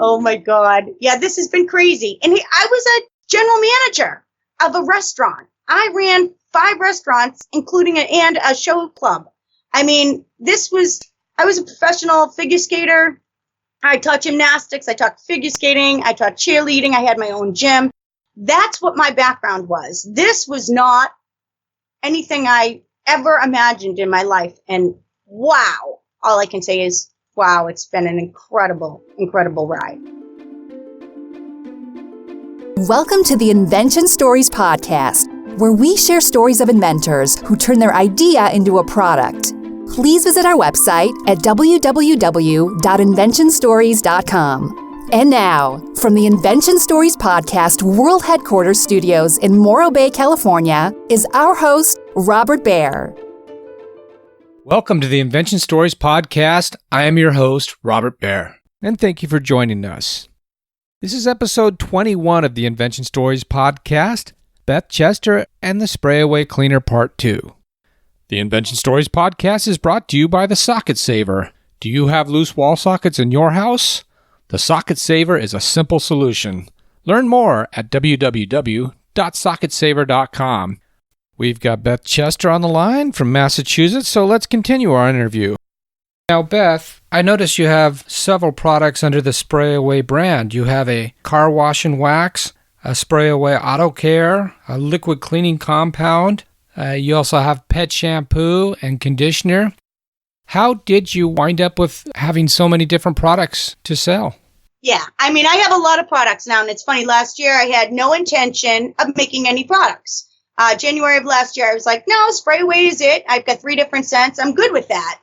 Oh my God. Yeah, this has been crazy. And I was a general manager of a restaurant. I ran 5 restaurants, including a show club. I mean, I was a professional figure skater. I taught gymnastics. I taught figure skating. I taught cheerleading. I had my own gym. That's what my background was. This was not anything I ever imagined in my life. And wow, all I can say is, wow, it's been an incredible, incredible ride. Welcome to the Invention Stories Podcast, where we share stories of inventors who turn their idea into a product. Please visit our website at www.inventionstories.com. And now, from the Invention Stories Podcast World Headquarters Studios in Morro Bay, California, is our host, Robert Baer. Welcome to the Invention Stories Podcast. I am your host, Robert Baer, and thank you for joining us. This is episode 21 of the Invention Stories Podcast, Beth Chester and the Spray Away Cleaner Part 2. The Invention Stories Podcast is brought to you by the Socket Saver. Do you have loose wall sockets in your house? The Socket Saver is a simple solution. Learn more at www.socketsaver.com. We've got Beth Chester on the line from Massachusetts, so let's continue our interview. Now, Beth, I notice you have several products under the Spray Away brand. You have a car wash and wax, a Spray Away Auto Care, a liquid cleaning compound. You also have pet shampoo and conditioner. How did you wind up with having so many different products to sell? Yeah, I mean, I have a lot of products now, and it's funny. Last year, I had no intention of making any products. January of last year, I was like, no, Spray Away is it. I've got 3 different scents. I'm good with that.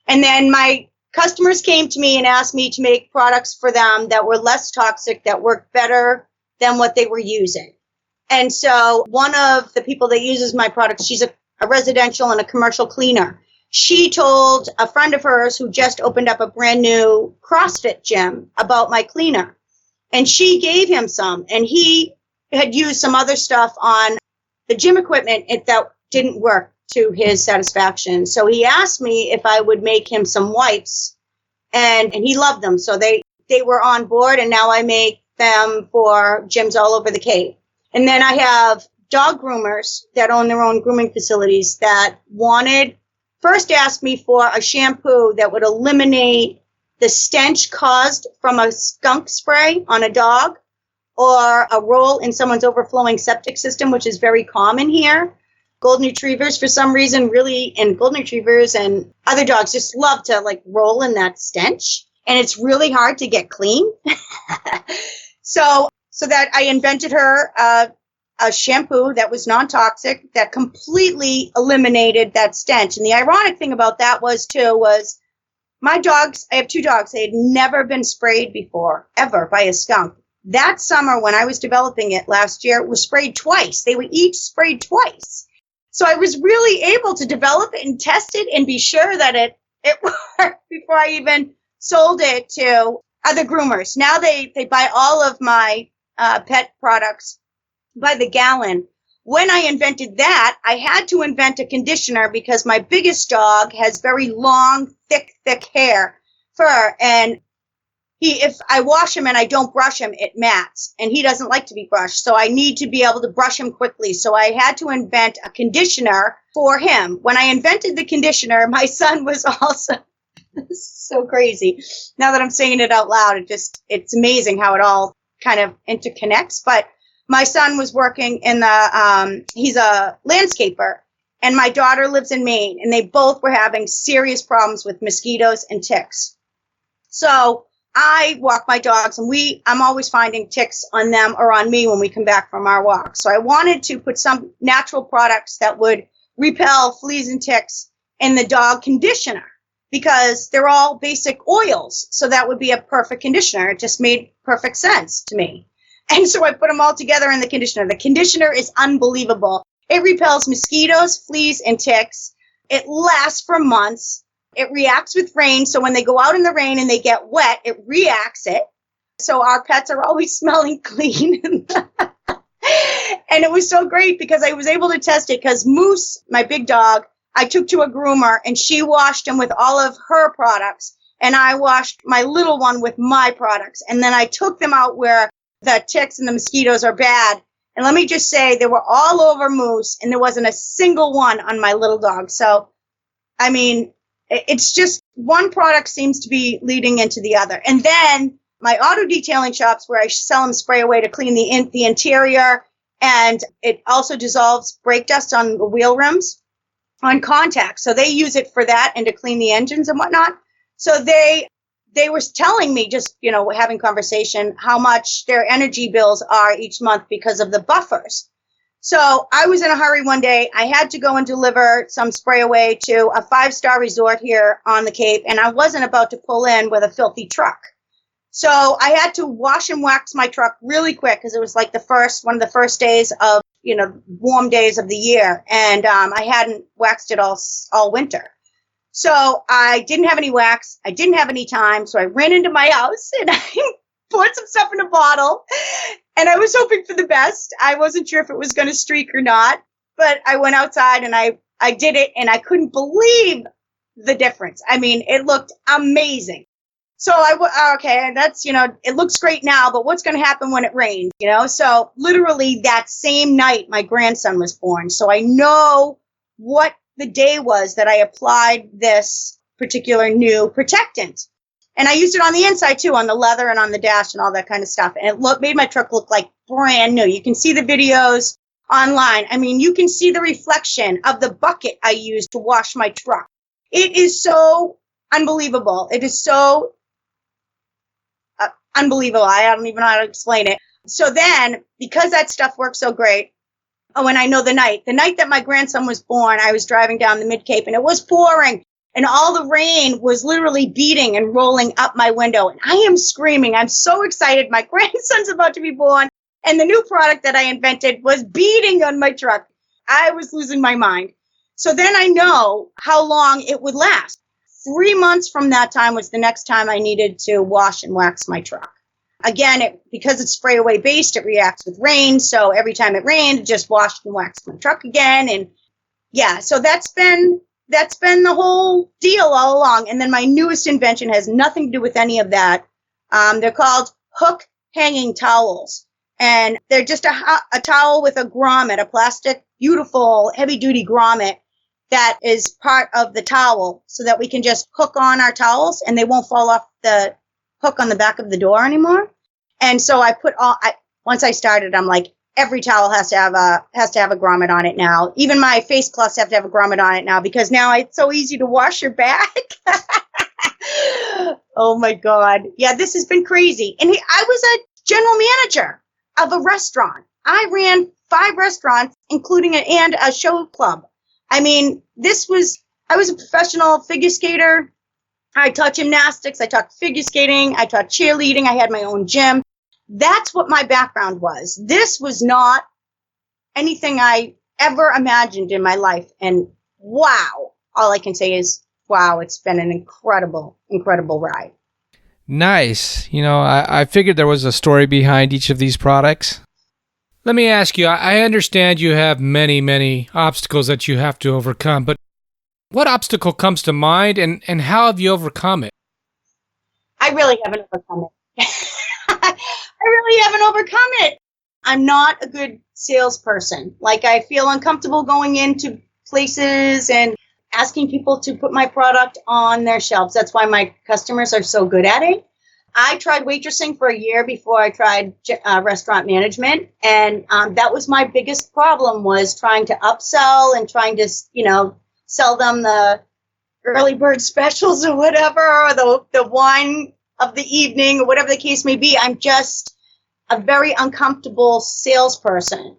And then my customers came to me and asked me to make products for them that were less toxic, that worked better than what they were using. And so one of the people that uses my products, she's a residential and a commercial cleaner. She told a friend of hers who just opened up a brand new CrossFit gym about my cleaner. And she gave him some, and he had used some other stuff on the gym equipment that didn't work to his satisfaction. So he asked me if I would make him some wipes, and he loved them. So they were on board, and now I make them for gyms all over the Cape. And then I have dog groomers that own their own grooming facilities that first asked me for a shampoo that would eliminate the stench caused from a skunk spray on a dog or a roll in someone's overflowing septic system, which is very common here. Golden retrievers, for some reason, and golden retrievers and other dogs just love to roll in that stench. And it's really hard to get clean. So that I invented her a shampoo that was non-toxic that completely eliminated that stench. And the ironic thing about that was my dogs, I have 2 dogs, they had never been sprayed before, ever, by a skunk. That summer when I was developing it last year, it was sprayed twice. They were each sprayed twice. So I was really able to develop it and test it and be sure that it worked before I even sold it to other groomers. Now they buy all of my pet products by the gallon. When I invented that, I had to invent a conditioner because my biggest dog has very long, thick fur. And if I wash him and I don't brush him, it mats. And he doesn't like to be brushed. So I need to be able to brush him quickly. So I had to invent a conditioner for him. When I invented the conditioner, my son was also... This is so crazy. Now that I'm saying it out loud, it's amazing how it all kind of interconnects. But my son was working he's a landscaper, and my daughter lives in Maine, and they both were having serious problems with mosquitoes and ticks. So I walk my dogs, and I'm always finding ticks on them or on me when we come back from our walk. So I wanted to put some natural products that would repel fleas and ticks in the dog conditioner, because they're all basic oils. So that would be a perfect conditioner. It just made perfect sense to me. And so I put them all together in the conditioner. The conditioner is unbelievable. It repels mosquitoes, fleas, and ticks. It lasts for months. It reacts with rain. So when they go out in the rain and they get wet, it reacts it. So our pets are always smelling clean. And it was so great because I was able to test it because Moose, my big dog, I took to a groomer and she washed him with all of her products. and I washed my little one with my products. And then I took them out where the ticks and the mosquitoes are bad. And let me just say, they were all over Moose, and there wasn't a single one on my little dog. So, I mean, it's just one product seems to be leading into the other. And then my auto detailing shops where I sell them spray away to clean the interior, and it also dissolves brake dust on the wheel rims on contact. So they use it for that and to clean the engines and whatnot. So they were telling me, just, having conversation, how much their energy bills are each month because of the buffers. So I was in a hurry one day. I had to go and deliver some spray away to a 5-star resort here on the Cape, and I wasn't about to pull in with a filthy truck. So I had to wash and wax my truck really quick because it was like one of the first days of, warm days of the year. And I hadn't waxed it all winter. So I didn't have any wax. I didn't have any time. So I ran into my house and I poured some stuff in a bottle. And I was hoping for the best. I wasn't sure if it was going to streak or not. But I went outside and I did it, and I couldn't believe the difference. I mean, it looked amazing. So okay, that's, it looks great now, but what's going to happen when it rains, So literally that same night, my grandson was born. So I know what the day was that I applied this particular new protectant. And I used it on the inside too, on the leather and on the dash and all that kind of stuff. And it made my truck look like brand new. You can see the videos online. I mean, you can see the reflection of the bucket I used to wash my truck. It is so unbelievable. It is so unbelievable. I don't even know how to explain it. So then, because that stuff works so great, and I know the night that my grandson was born, I was driving down the Mid-Cape and it was pouring and all the rain was literally beating and rolling up my window. And I am screaming. I'm so excited. My grandson's about to be born. And the new product that I invented was beating on my truck. I was losing my mind. So then I know how long it would last. 3 months from that time was the next time I needed to wash and wax my truck. Again, because it's spray away based, it reacts with rain. So every time it rained, it just washed and waxed my truck again. And yeah, so that's been the whole deal all along. And then my newest invention has nothing to do with any of that. They're called hook hanging towels. And they're just a towel with a grommet, a plastic, beautiful, heavy duty grommet that is part of the towel so that we can just hook on our towels and they won't fall off the hook on the back of the door anymore. And so once I started, I'm like, every towel has to have a grommet on it now. Even my face cloths have to have a grommet on it now because now it's so easy to wash your back. Oh my God. Yeah, this has been crazy. And I was a general manager of a restaurant. I ran 5 restaurants, including a show club. I mean, I was a professional figure skater. I taught gymnastics. I taught figure skating. I taught cheerleading. I had my own gym. That's what my background was. This was not anything I ever imagined in my life. And wow, all I can say is, wow, it's been an incredible, incredible ride. Nice. I figured there was a story behind each of these products. Let me ask you, I understand you have many, many obstacles that you have to overcome, but what obstacle comes to mind and how have you overcome it? I really haven't overcome it. I really haven't overcome it. I'm not a good salesperson. Like, I feel uncomfortable going into places and asking people to put my product on their shelves. That's why my customers are so good at it. I tried waitressing for a year before I tried restaurant management. And that was my biggest problem, was trying to upsell and trying to, sell them the early bird specials or whatever, or the wine of the evening or whatever the case may be. I'm just a very uncomfortable salesperson.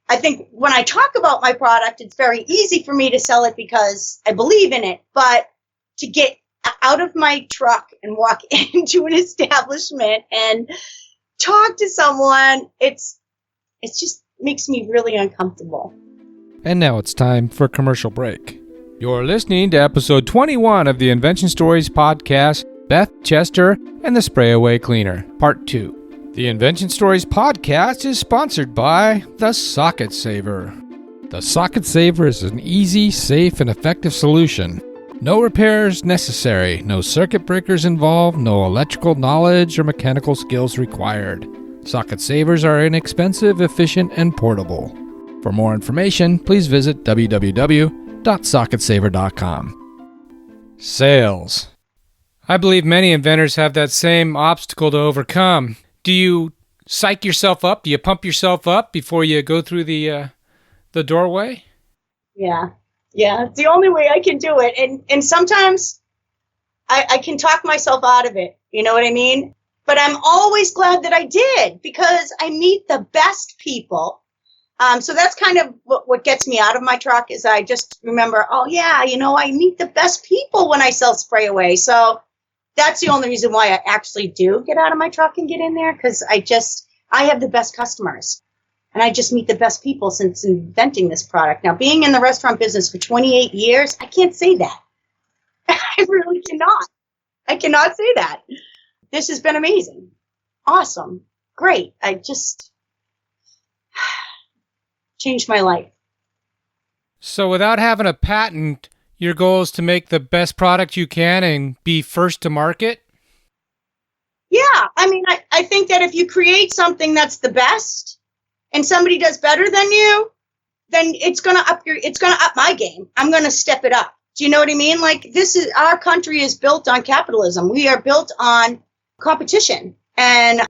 I think when I talk about my product, it's very easy for me to sell it because I believe in it. But to get out of my truck and walk into an establishment and talk to someone, it just makes me really uncomfortable. And now it's time for a commercial break. You're listening to episode 21 of the Invention Stories Podcast, Beth, Chester, and the Spray Away Cleaner, Part 2. The Invention Stories Podcast is sponsored by the Socket Saver. The Socket Saver is an easy, safe, and effective solution No repairs necessary, no circuit breakers involved, no electrical knowledge or mechanical skills required. Socket savers are inexpensive, efficient, and portable. For more information, please visit www.socketsaver.com. Sales. I believe many inventors have that same obstacle to overcome. Do you psych yourself up? Do you pump yourself up before you go through the doorway? Yeah. It's the only way I can do it. And sometimes I can talk myself out of it. You know what I mean? But I'm always glad that I did because I meet the best people. So that's kind of what gets me out of my truck is I just remember, I meet the best people when I sell spray away. So that's the only reason why I actually do get out of my truck and get in there because I have the best customers. And I just meet the best people since inventing this product. Now, being in the restaurant business for 28 years, I can't say that. I really cannot. I cannot say that. This has been amazing. Awesome. Great. I just changed my life. So without having a patent, your goal is to make the best product you can and be first to market? Yeah. I mean, I think that if you create something that's the best, and somebody does better than you, then it's gonna up my game. I'm gonna step it up. Do you know what I mean? Like our country is built on capitalism. We are built on competition. And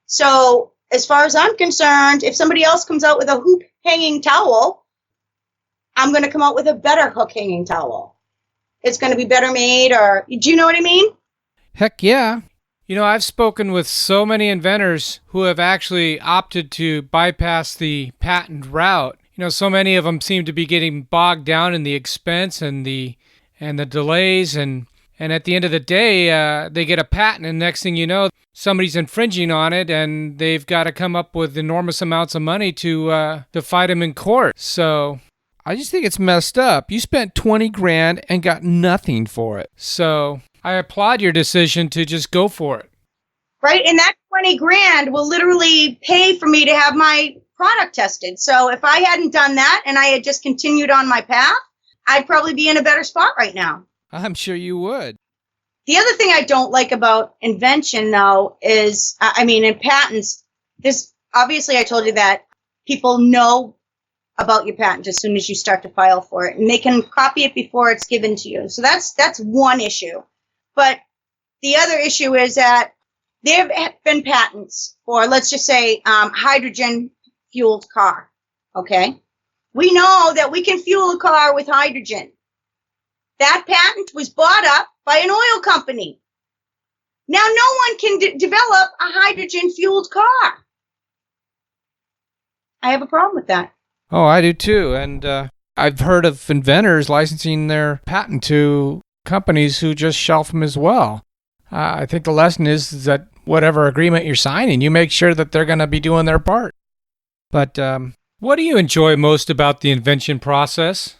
so as far as I'm concerned, if somebody else comes out with a hoop hanging towel, I'm gonna come out with a better hook hanging towel. It's gonna be better made do you know what I mean? Heck yeah. You know, I've spoken with so many inventors who have actually opted to bypass the patent route. You know, so many of them seem to be getting bogged down in the expense and the delays, and at the end of the day, they get a patent, and next thing you know, somebody's infringing on it, and they've got to come up with enormous amounts of money to fight them in court. So I just think it's messed up. You spent $20,000 and got nothing for it. So I applaud your decision to just go for it. Right. And that $20,000 will literally pay for me to have my product tested. So if I hadn't done that and I had just continued on my path, I'd probably be in a better spot right now. I'm sure you would. The other thing I don't like about invention, though, is, in patents, obviously I told you that people know about your patent as soon as you start to file for it, and they can copy it before it's given to you. So that's one issue. But the other issue is that there have been patents for, let's just say, hydrogen-fueled car, okay? We know that we can fuel a car with hydrogen. That patent was bought up by an oil company. Now no one can develop a hydrogen-fueled car. I have a problem with that. Oh, I do too. And I've heard of inventors licensing their patent to companies who just shelf them as well. I think the lesson is that whatever agreement you're signing, you make sure that they're going to be doing their part. But what do you enjoy most about the invention process?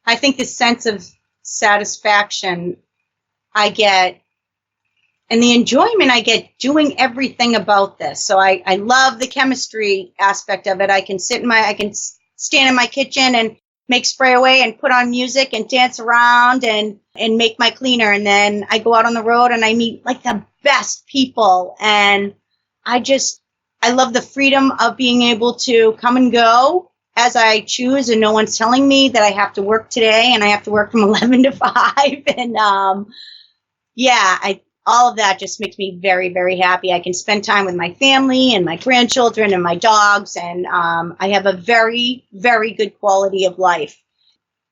I think the sense of satisfaction I get and the enjoyment I get doing everything about this. So I love the chemistry aspect of it. I can stand in my kitchen and make spray away and put on music and dance around and make my cleaner. And then I go out on the road and I meet like the best people. And I love the freedom of being able to come and go as I choose, and no one's telling me that I have to work today and I have to work from 11 to 5. And all of that just makes me very, very happy. I can spend time with my family and my grandchildren and my dogs, and I have a very, very good quality of life.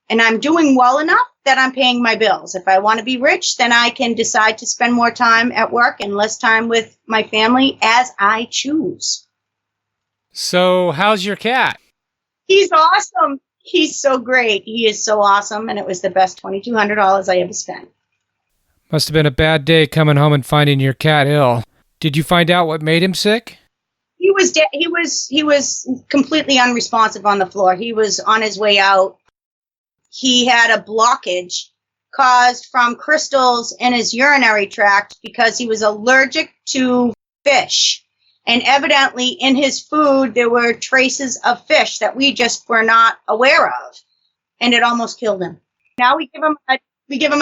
And I'm doing well enough that I'm paying my bills. If I want to be rich, then I can decide to spend more time at work and less time with my family as I choose. So how's your cat? He's awesome. He's so great. He is so awesome, and it was the best $2,200 I ever spent. Must have been a bad day coming home and finding your cat ill. Did you find out what made him sick? He was completely unresponsive on the floor. He was on his way out. He had a blockage caused from crystals in his urinary tract because he was allergic to fish. And evidently in his food, there were traces of fish that we just were not aware of. And it almost killed him. Now we give him a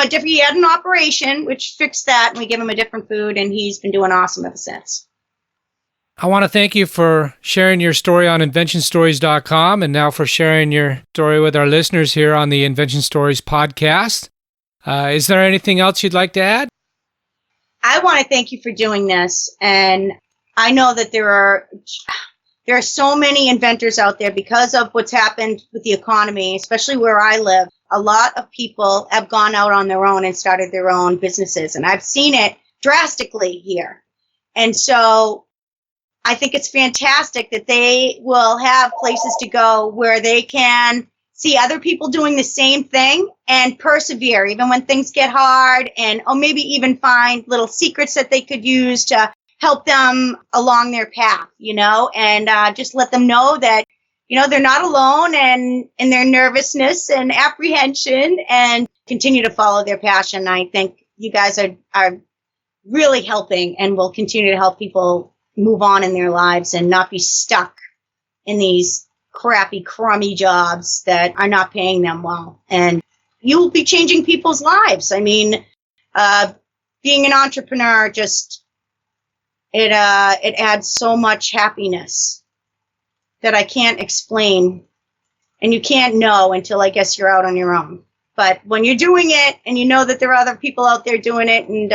different, he had an operation, which fixed that, and we give him a different food, and he's been doing awesome ever since. I want to thank you for sharing your story on InventionStories.com and now for sharing your story with our listeners here on the Invention Stories Podcast. Is there anything else you'd like to add? I want to thank you for doing this, and I know that there are so many inventors out there because of what's happened with the economy, especially where I live. A lot of people have gone out on their own and started their own businesses, and I've seen it drastically here. And so I think it's fantastic that they will have places to go where they can see other people doing the same thing and persevere, even when things get hard, and maybe even find little secrets that they could use to help them along their path, and just let them know that, they're not alone and in their nervousness and apprehension, and continue to follow their passion. I think you guys are really helping and will continue to help people move on in their lives and not be stuck in these crappy, crummy jobs that are not paying them well. And you will be changing people's lives. I mean, being an entrepreneur it adds so much happiness that I can't explain, and you can't know until I guess you're out on your own. But when you're doing it and you know that there are other people out there doing it, and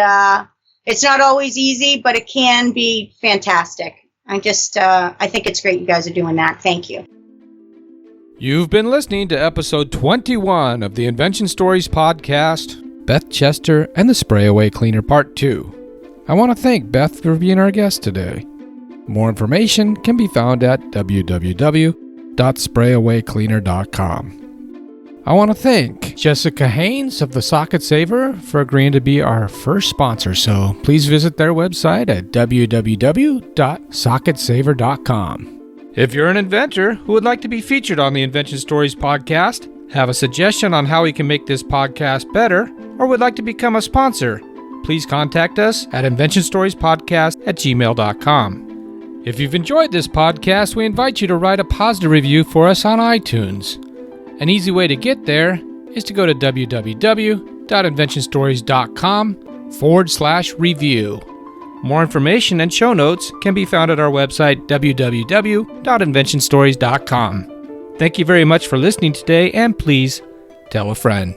it's not always easy, but it can be fantastic. I think it's great you guys are doing that. Thank you. You've been listening to episode 21 of the Invention Stories Podcast, Beth Chester and the Spray Away Cleaner Part 2. I want to thank Beth for being our guest today. More information can be found at www.sprayawaycleaner.com. I want to thank Jessica Haynes of the Socket Saver for agreeing to be our first sponsor, so please visit their website at www.socketsaver.com. If you're an inventor who would like to be featured on the Invention Stories Podcast, have a suggestion on how we can make this podcast better, or would like to become a sponsor, please contact us at inventionstoriespodcast@gmail.com. If you've enjoyed this podcast, we invite you to write a positive review for us on iTunes. An easy way to get there is to go to www.inventionstories.com/review. More information and show notes can be found at our website, www.inventionstories.com. Thank you very much for listening today, and please tell a friend.